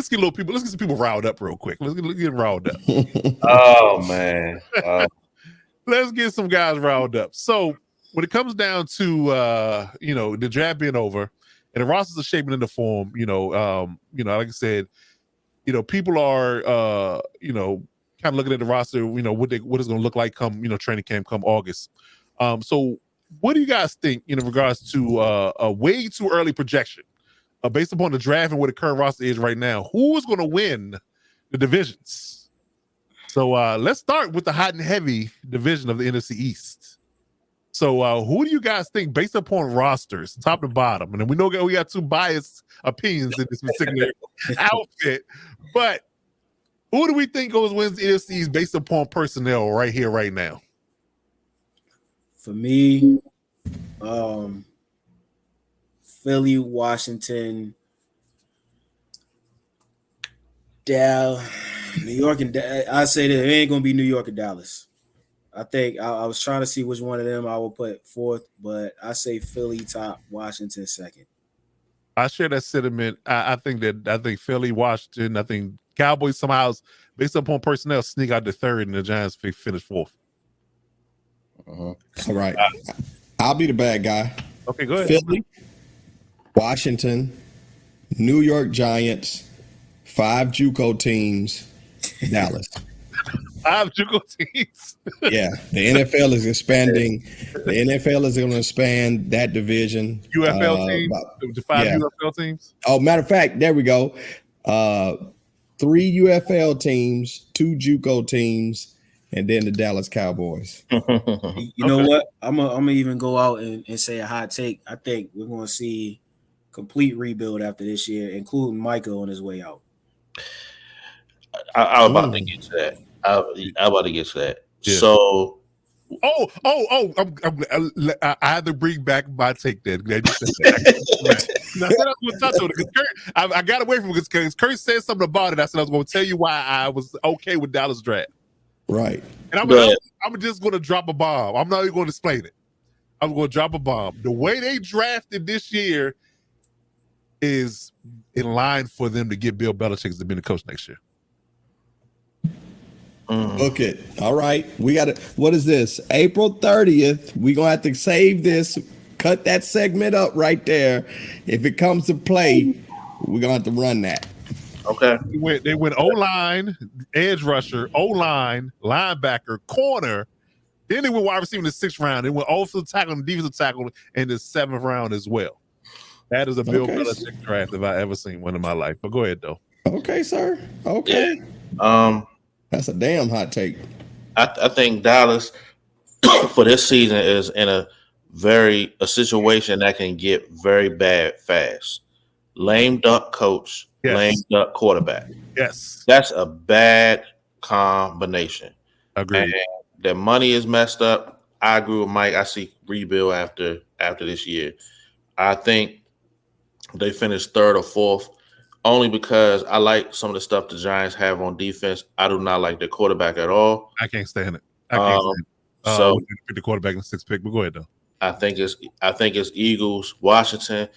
Let's get some people riled up real quick. Let's get riled up. Oh man. Let's get some guys riled up. So when it comes down to the draft being over and the rosters are shaping into form, like I said, people are kind of looking at the roster, what it's going to look like come training camp come August. So what do you guys think in regards to a way too early projection based upon the draft and what the current roster is right now? Who is going to win the divisions? So let's start with the hot and heavy division of the NFC East. So who do you guys think based upon rosters, top to bottom? And then we know we got two biased opinions in this particular outfit, but who do we think wins the NFC East based upon personnel right here, right now? For me, Philly, Washington, New York, and I say that it ain't gonna be New York and Dallas. I think I was trying to see which one of them I will put fourth, but I say Philly top, Washington second. I share that sentiment. I think Philly, Washington, I think Cowboys somehow, based upon personnel, sneak out to third, and the Giants finish fourth. All right, I'll be the bad guy. Okay, go ahead. Philly, Washington, New York Giants, 5 JUCO teams, Dallas. 5 JUCO teams. Yeah, the NFL is expanding. The NFL is going to expand that division. UFL teams, the 5 UFL teams. Oh, matter of fact, there we go. 3 UFL teams, 2 JUCO teams, and then the Dallas Cowboys. You know what? I'm gonna even go out and say a hot take. I think we're going to see complete rebuild after this year, including Micah on his way out. I'm about to get to that. I'm about to get to that. Yeah. So, I had to bring back my take then. I said I was going to touch on it because I got away from it because Kurt said something about it. I said I was going to tell you why I was okay with Dallas draft. Right. And I'm just going to drop a bomb. I'm not even going to explain it. I'm going to drop a bomb. The way they drafted this year is in line for them to get Bill Belichick to be the coach next year. Book it. All right. We got it. What is this? April 30th. We're going to have to save this. Cut that segment up right there. If it comes to play, we're going to have to run that. Okay. They went O-line, edge rusher, O-line, linebacker, corner. Then they went wide receiver in the 6th round. They went offensive tackle and defensive tackle in the 7th round as well. That is a Bill Belichick draft if I ever seen one in my life. But go ahead, though. Okay, sir. Okay. That's a damn hot take. I think Dallas for this season is in a situation that can get very bad fast. Lame duck coach, lame duck quarterback. Yes. That's a bad combination. Agreed. And their money is messed up. I agree with Mike. I see rebuild after this year. I think they finished 3rd or 4th. Only because I like some of the stuff the Giants have on defense. I do not like their quarterback at all. I can't stand it. So pick the quarterback in the 6th pick, but go ahead though. I think it's Eagles, Washington.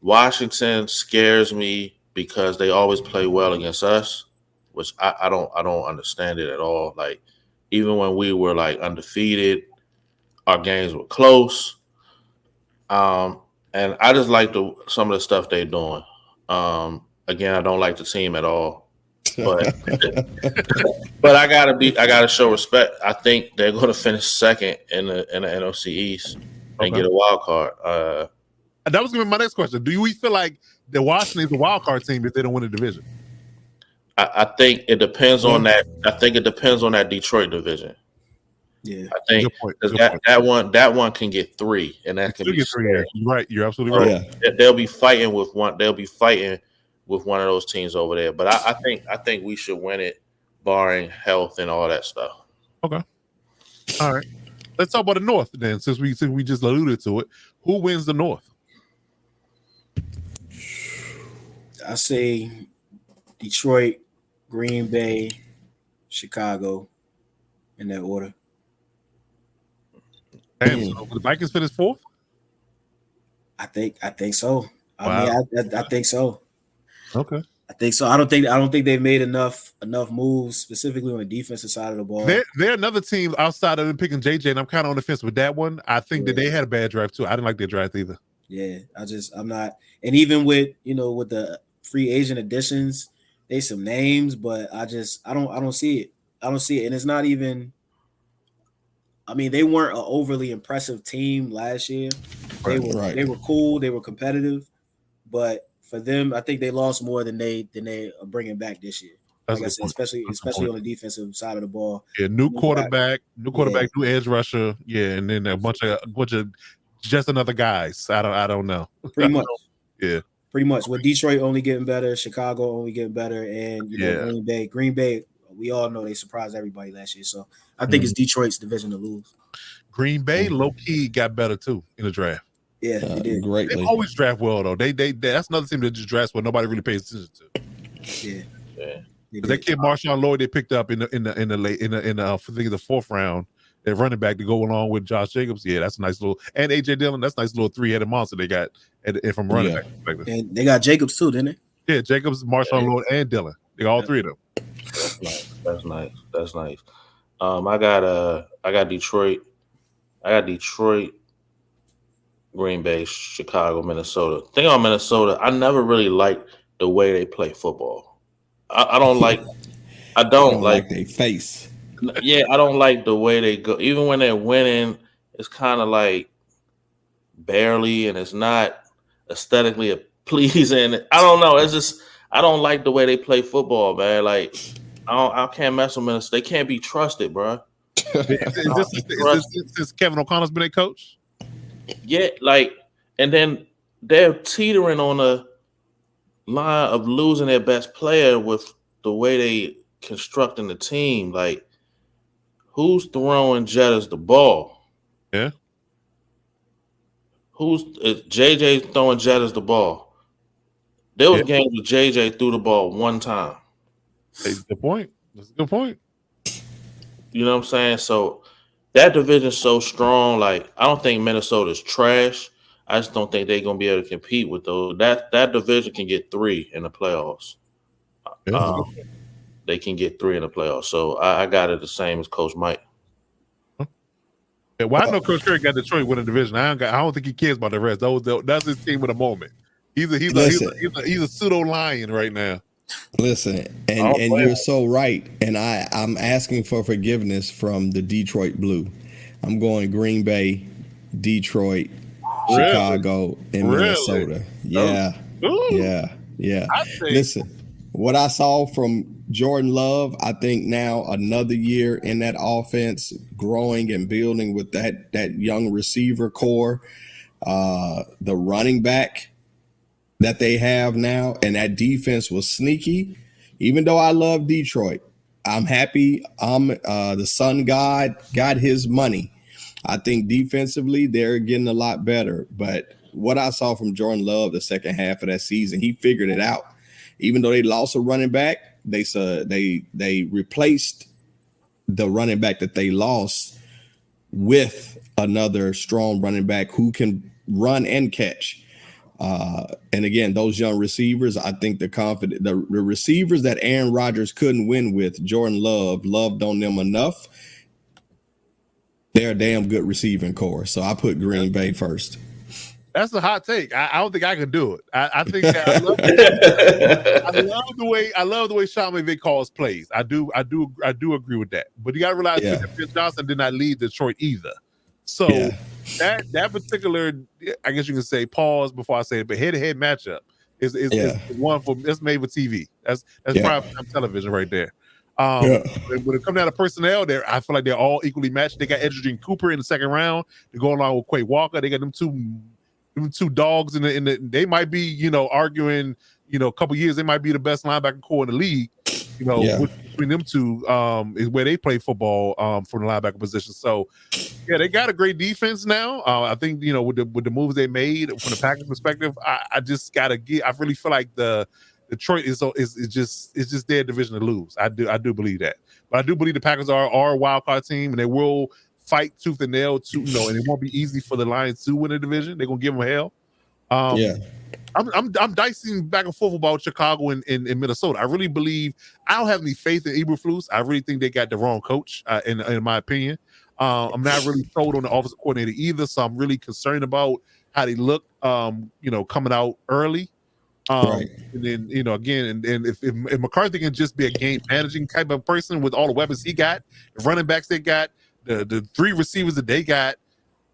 Washington scares me because they always play well against us, which I don't understand it at all. Like even when we were like undefeated, our games were close. And I just like some of the stuff they're doing. Again, I don't like the team at all, but but I gotta show respect. I think they're going to finish 2nd in the NFC East and get a wild card. That was going to be my next question. Do you feel like the Washington is a wild card team if they don't win the division? I think it depends on that. I think it depends on that Detroit division. Yeah, I think that one can get 3, and that can be 3. Yeah. You're right. You're absolutely right. Yeah. They'll be fighting with one. They'll be fighting with one of those teams over there. But I think we should win it, barring health and all that stuff. Okay. All right. Let's talk about the North then, since we just alluded to it. Who wins the North? I say Detroit, Green Bay, Chicago, in that order. Damn, so the Vikings finish 4th? I think so. Wow. I think so. Okay. I think so. I don't think they've made enough moves specifically on the defensive side of the ball. They're another team outside of them picking JJ, and I'm kind of on the fence with that one. I think that they had a bad draft too. I didn't like their draft either. Yeah, I'm not. And even with with the free agent additions, there's some names, but I don't see it. I don't see it, and it's not even. I mean, they weren't an overly impressive team last year. They were cool. They were competitive, but for them, I think they lost more than they are bringing back this year. Like I said, especially on the defensive side of the ball. Yeah, new quarterback, new edge rusher. Yeah, and then a bunch of just another guys. I don't know. Pretty much. Yeah. Pretty much. With Detroit only getting better, Chicago only getting better, and Green Bay. We all know they surprised everybody last year. So I think it's Detroit's division to lose. Green Bay low key got better too in the draft. Yeah, they did. Greatly. They always draft well though. They that's another team that just drafts well. Nobody really pays attention to. Yeah. That kid Marshawn Lloyd they picked up in the fourth round. They're running back to go along with Josh Jacobs. Yeah, that's a nice little, and AJ Dillon. That's a nice little thrheaded monster they got from running back perspective. And they got Jacobs too, didn't they? Yeah, Jacobs, Marshawn Lloyd, and Dillon. They got all three of them. That's nice. I got Detroit. Green Bay, Chicago, Minnesota. Thing on Minnesota, I never really liked the way they play football. I don't like their face. Yeah, I don't like the way they go. Even when they're winning, it's kind of like barely, and it's not aesthetically pleasing. I don't know. It's just I don't like the way they play football, man. Like I can't mess with them. They can't be trusted, bro. Is this Kevin O'Connell's been a coach? Yeah, and then they're teetering on a line of losing their best player with the way they constructing the team. Like, who's throwing Jettas the ball? Yeah. Who's JJ throwing Jettas the ball? There was games where JJ threw the ball one time. That's a good point. You know what I'm saying? So that division's so strong. Like, I don't think Minnesota's trash. I just don't think they're gonna be able to compete with those. That division can get 3 in the playoffs. They can get 3 in the playoffs. So I got it the same as Coach Mike. Yeah, well, I know Coach Curry got Detroit winning the division. I don't think he cares about the rest. That's his team at the moment. He's a pseudo lion right now. Listen, and you're so right. And I'm asking for forgiveness from the Detroit Blue. I'm going Green Bay, Detroit, Chicago, and Minnesota. Yeah. Yeah. Listen, what I saw from Jordan Love, I think now another year in that offense, growing and building with that young receiver core, the running back that they have now, and that defense was sneaky. Even though I love Detroit, I'm happy. The Sun God got his money. I think defensively they're getting a lot better. But what I saw from Jordan Love the second half of that season, he figured it out. Even though they lost a running back, they replaced the running back that they lost with another strong running back who can run and catch. And again, those young receivers, I think the receivers that Aaron Rodgers couldn't win with, Jordan Love loved on them enough. They're a damn good receiving core. So I put Green Bay first. That's a hot take. I don't think I can do it. I think I love the way Sean McVay calls plays. I do agree with that. But you got to realize that Vince Johnson did not lead Detroit either. So that particular, I guess you can say, pause before I say it, but head-to-head matchup is one for it's made with TV. That's prime television right there. When it comes down to personnel, I feel like they're all equally matched. They got Edgerrin Cooper in the second round to go along with Quay Walker. They got them two dogs in the they might be, arguing, a couple years they might be the best linebacker core in the league. Between them two is where they play football from the linebacker position. So they got a great defense now. I think with the moves they made from the Packers perspective, I just gotta get. I really feel like the Detroit is just their division to lose. I do believe that, but I do believe the Packers are a wild card team, and they will fight tooth and nail to and it won't be easy for the Lions to win the division. They're gonna give them hell. I'm dicing back and forth about Chicago and Minnesota. I really believe I don't have any faith in Eberflus. I really think they got the wrong coach, in my opinion. I'm not really sold on the offensive coordinator either, so I'm really concerned about how they look. Coming out early. Right. And then again, and if McCarthy can just be a game managing type of person with all the weapons he got, the running backs they got, the 3 receivers that they got.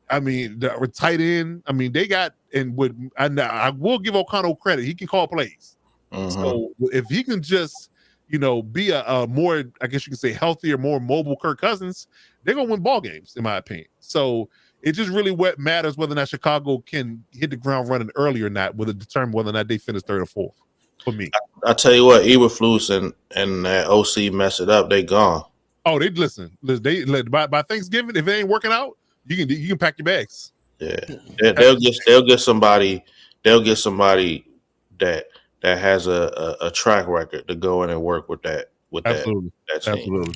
I mean, the tight end. I mean, they got and I will give O'Connell credit. He can call plays. So if he can just be a more, I guess you could say, healthier, more mobile Kirk Cousins, they're gonna win ball games, in my opinion. So it just really what matters whether or not Chicago can hit the ground running early or not, will determine whether or not they finish 3rd or 4th. For me, I tell you what, Eberflus and that OC mess it up. They gone. Oh, they listen. They by Thanksgiving, if it ain't working out, you can pack your bags. Yeah, they'll get somebody. They'll get somebody that has a track record to go in and work with that. Absolutely. That team. Absolutely.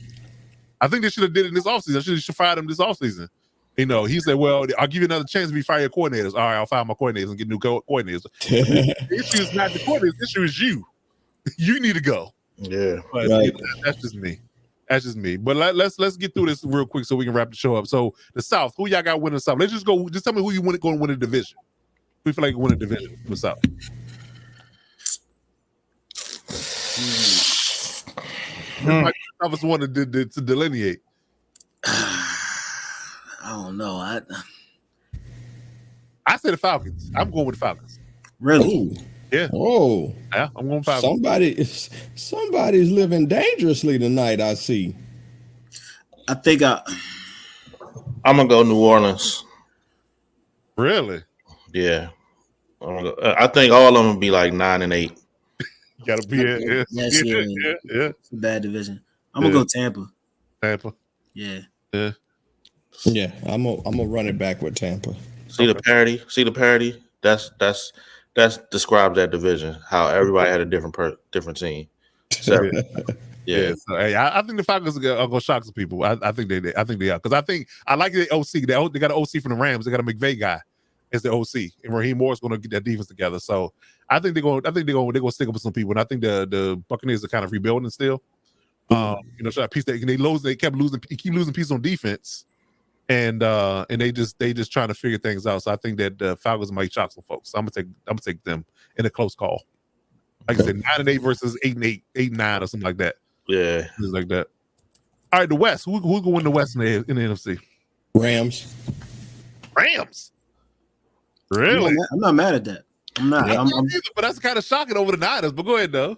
I think they should have did it in this offseason. I should fire them this offseason. He said, "Well, I'll give you another chance if you fire your coordinators." All right, I'll fire my coordinators and get new coordinators. The issue is not the coordinators. The issue is you. You need to go. Yeah, but right. That's just me. That's just me. But let's get through this real quick so we can wrap the show up. So the South, who y'all got winning the South? Let's just go. Just tell me who you want to go and win a division. Who you feel like you win a division in the South? I was one to delineate. I don't know. I say the Falcons. I'm going with the Falcons. Really? Ooh. Yeah. Oh, yeah. I'm going Falcons. Somebody's living dangerously tonight. I see. I think I'm gonna go New Orleans. Really? Yeah. I think all of them will be like 9 and 8. You gotta be yeah. It's a bad division. I'm gonna go Tampa. Tampa. Yeah. Yeah. Yeah. I'm gonna run it back with Tampa. See the parity? That's describes that division. How everybody had a different team. So, yeah. So, hey, I think the Falcons are gonna shock some people. I think they are because I like the OC. They got an OC from the Rams. They got a McVay guy as the OC, and Raheem Moore's going to get that defense together. So I think they're going to stick up with some people. And I think the Buccaneers are kind of rebuilding still. So that piece they kept losing pieces on defense, and they just trying to figure things out. So I think that the Falcons might shock some folks. So I'm gonna take them in a close call. Like I said, 9 and 8 versus 8 and 8, 8 and 9 or something like that. Yeah, things like that. All right, the West. Who's going to win the West in the NFC? Rams. Really? I'm not mad at that. I'm not. Yeah, but that's kind of shocking over the Niners. But go ahead, though.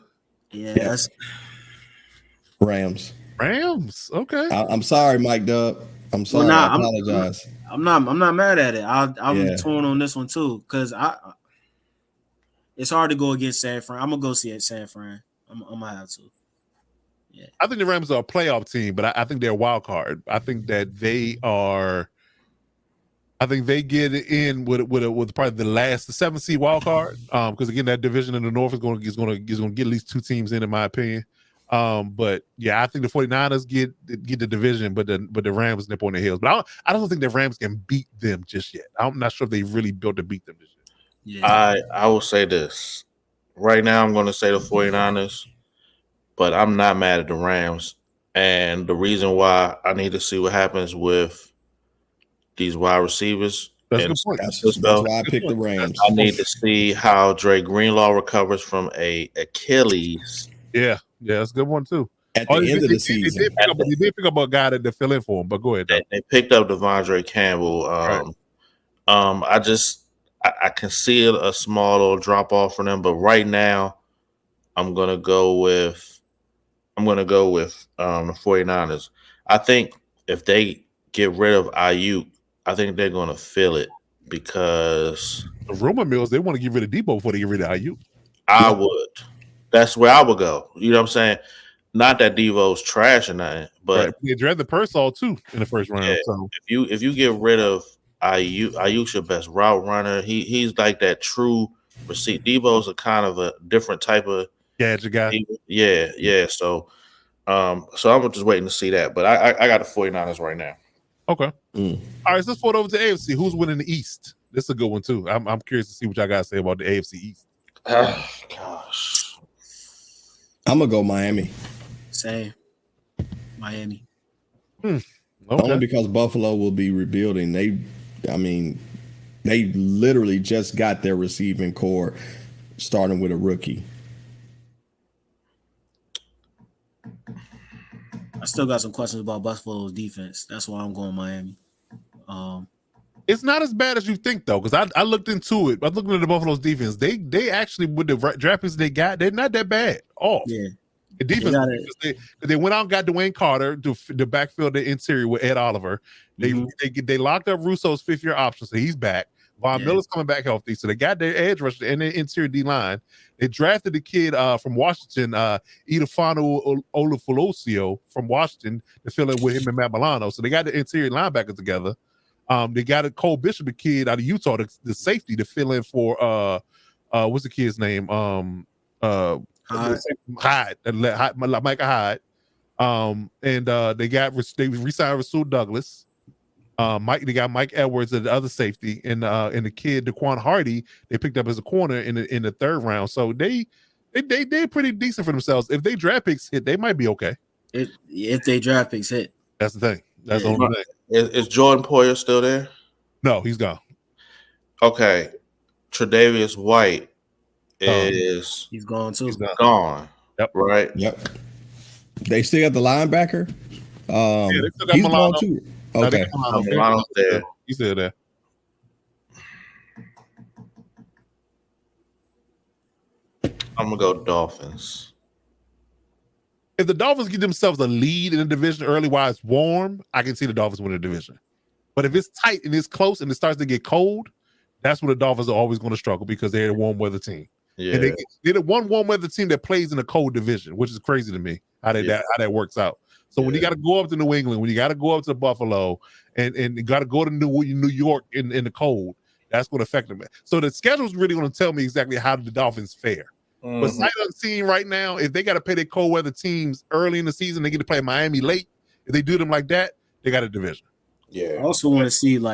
Yeah, that's Rams. Okay. I'm sorry, Mike Dub. I'm sorry. I apologize. I'm not mad at it. I'm torn on this one too because it's hard to go against San Fran. I'm gonna go see it San Fran. I'm gonna have to. Yeah. I think the Rams are a playoff team, but I think they're a wild card. I think that they are. I think they get in with probably the 7th seed wild card. Because again, that division in the North is going to get at least 2 teams in my opinion. But yeah, I think the 49ers get the division, but the Rams nip on their heels. But I don't think the Rams can beat them just yet. I'm not sure if they really built to beat them just yet. Yeah. I will say this. Right now I'm going to say the 49ers, but I'm not mad at the Rams. And the reason why I need to see what happens with these wide receivers. That's a good point. That's why I picked the Rams. I need to see how Dre Greenlaw recovers from a Achilles. Yeah, that's a good one too. At the end of the season, they did pick up a guy that fill in for him. But go ahead. They picked up Devondre Campbell. I can see a small little drop off for them, but right now, I'm gonna go with the 49ers. I think if they get rid of Ayuk, I think they're gonna feel it because the rumor mills they want to get rid of Debo before they get rid of Ayuk. I would. That's where I would go. You know what I'm saying? Not that Devo's trash or nothing, but they draft the Pearsall too in the first round. Yeah, so if you get rid of Ayuk's your best route runner. He's like that true receipt. Devo's a kind of a different type of gadget guy. Yeah. So I'm just waiting to see that. But I got the 49ers right now. Okay. All right, so let's put it over to AFC. Who's winning the East? This is a good one too. I'm curious to see what y'all guys say about the AFC East. Gosh. I'm gonna go Miami. Same. Miami. Only Okay. because Buffalo will be rebuilding. They literally just got their receiving core starting with a rookie. I still got some questions about Buffalo's defense. That's why I'm going Miami. It's not as bad as you think, though, because I looked into it. I looked into the Buffalo's defense. They actually, with the draft picks they got, they're not that bad off. Yeah. The defense, they went out and got Dwayne Carter to backfill the interior with Ed Oliver. They locked up Russo's 5th-year option, so he's back. Von Miller's coming back healthy, so they got their edge rusher and their interior D line. They drafted the kid from Washington, Idafanu Olufulosio from Washington, to fill in with him and Matt Milano. So they got the interior linebackers together. They got a Cole Bishop, a kid out of Utah, the safety, to fill in for what's the kid's name? Hyde, Micah Hyde. And they re-signed Rasul Douglas. They got Mike Edwards at the other safety, and the kid Daquan Hardy they picked up as a corner in the 3rd round. So they're pretty decent for themselves. If they draft picks hit, they might be okay. If they draft picks hit, that's the thing. That's the only thing. Is Jordan Poyer still there? No, he's gone. Okay, Tre'Davious White he's gone too. He's gone. Yep. Right. Yep. They still got the linebacker. They still got He's Milano. gone too. Okay. Milano's there. He's still there. I'm gonna go Dolphins. If the Dolphins give themselves a lead in the division early while it's warm, I can see the Dolphins win the division. But if it's tight and it's close and it starts to get cold, that's when the Dolphins are always going to struggle because they're a warm weather team. Yeah. And they're the one warm weather team that plays in a cold division, which is crazy to me how that works out. So when you got to go up to New England, when you got to go up to Buffalo, and you got to go to New York in the cold, that's going to affect them. So the schedule is really going to tell me exactly how the Dolphins fare. But sight unseen right now, if they got to play their cold weather teams early in the season, they get to play Miami late. If they do them like that, they got a division. Yeah. I also want to see,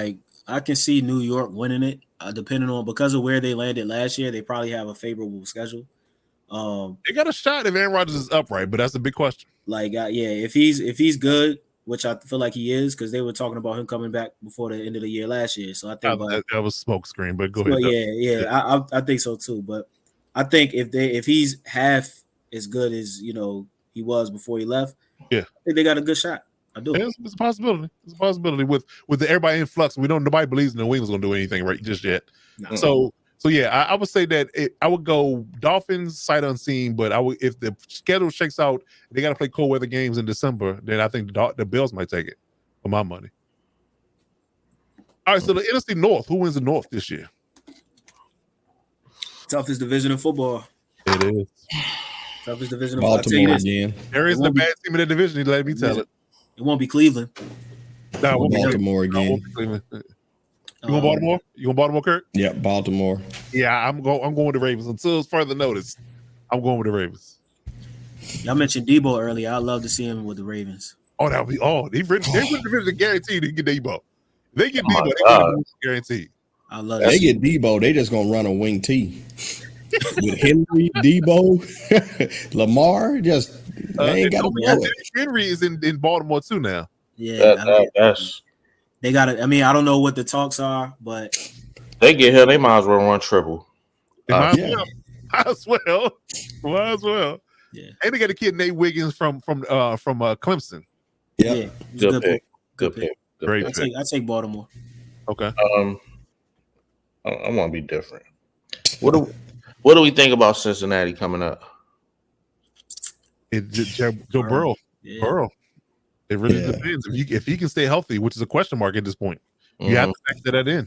I can see New York winning it, depending on, because of where they landed last year, they probably have a favorable schedule. They got a shot if Aaron Rodgers is upright, but that's a big question. If he's good, which I feel like he is, because they were talking about him coming back before the end of the year last year. So I think that was smoke screen, but go ahead. Yeah. I think so too. But I think if he's half as good as he was before he left, I think they got a good shot. I do. Yeah, it's a possibility. It's a possibility with everybody in flux. Nobody believes New England's gonna do anything right just yet. No. So yeah, I would say that I would go Dolphins sight unseen, but if the schedule shakes out, they got to play cold weather games in December. Then I think the Bills might take it for my money. All right, so the NFC North. Who wins the North this year? Toughest division in football. It is. Toughest division. Baltimore again. There isn't a bad team in the division. Let me tell it. It won't be Cleveland. No, it won't Baltimore be again. Cleveland. You want Baltimore? You want Baltimore, Kurt? Yeah, Baltimore. Yeah, I'm going with the Ravens until it's further notice. I'm going with the Ravens. Y'all mentioned Debo earlier. I'd love to see him with the Ravens. Oh, that would be they've written the division guaranteed to get Debo. They get Debo, they win guaranteed. I love They get Debo, they just gonna run a wing T. With Henry, Debo, Lamar, they ain't got to blow it. Henry is in Baltimore too now. Yeah, they got it. I mean, I don't know what the talks are, but they get here. They might as well run triple. Might as well. Yeah, and they got a kid Nate Wiggins from Clemson. Yeah, good pick. Great pick. I take Baltimore. Okay. I want to be different. What do we think about Cincinnati coming up? Joe Burrow. Yeah. Burrow. It really depends if he can stay healthy, which is a question mark at this point. You have to factor that in.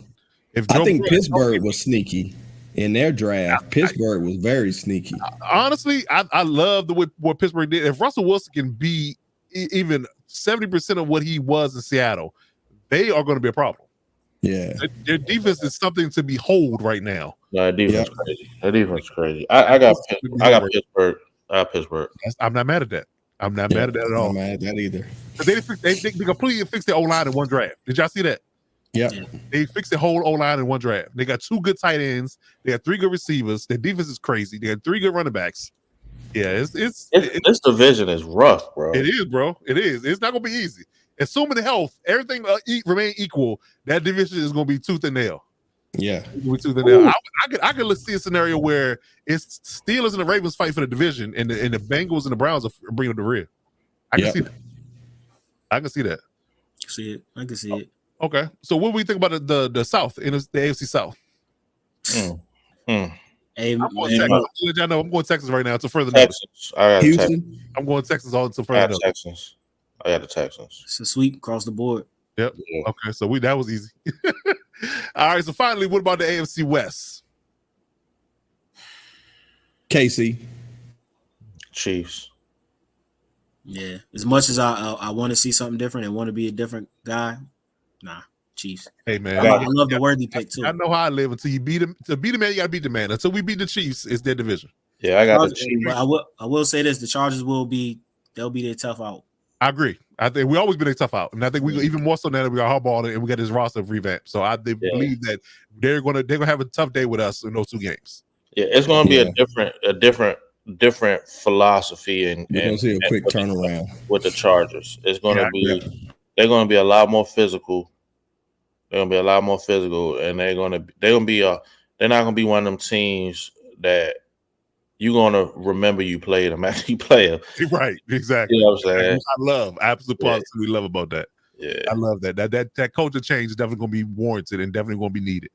I think Pittsburgh was sneaky in their draft. Pittsburgh was very sneaky. Honestly, I love what Pittsburgh did. If Russell Wilson can be even 70% of what he was in Seattle, they are going to be a problem. Yeah, their defense is something to behold right now. No, defense crazy. That defense crazy. I got Pittsburgh. Pittsburgh. I'm not mad at that. I'm not mad at that at all. I'm not mad at that either. They completely fixed their O-line in one draft. Did y'all see that? Yeah. They fixed the whole O-line in one draft. They got 2 good tight ends. They got 3 good receivers. Their defense is crazy. They got 3 good running backs. Yeah, this division is rough, bro. It is, bro. It is. It's not gonna be easy. Assuming the health, everything remain equal, that division is gonna be tooth and nail. Yeah. Tooth and nail. I could see a scenario where it's Steelers and the Ravens fight for the division, and the Bengals and the Browns are bringing the rear. I can see that. I can see that. I can see it. Okay, so what do we think about the South in the AFC South? Hey, I'm going Texas. I'm let y'all know I'm going Texas right now. It's a further Texans. I got Houston. Texans. I'm going Texas all to I further got Texans. I got the Texans. it's a sweep across the board. Yep. Yeah. Okay, so that was easy. All right, so finally, what about the AFC West? KC. Chiefs. Yeah. As much as I want to see something different and want to be a different guy, nah, Chiefs. Hey man, I love the Worthy pick too. I know how I live. Until you beat him, to beat the man, you got to beat the man. Until we beat the Chiefs, it's their division. Yeah, I got the Chiefs. But I will say this: the Chargers they'll be their tough out. I agree. I think we always been a tough out, and I think we even more so now that we got Harbaugh and we got this roster revamped. So I believe that they're gonna have a tough day with us in those 2 games. Yeah, it's gonna be a different philosophy and We're gonna see a quick turnaround with the Chargers. It's gonna they're gonna be a lot more physical. They're gonna be a lot more physical, and they're not gonna be one of them teams that you're gonna remember you played them after you play them. Right, exactly. You know what I'm saying? I absolutely love about that. Yeah, I love that. That culture change is definitely gonna be warranted and definitely gonna be needed.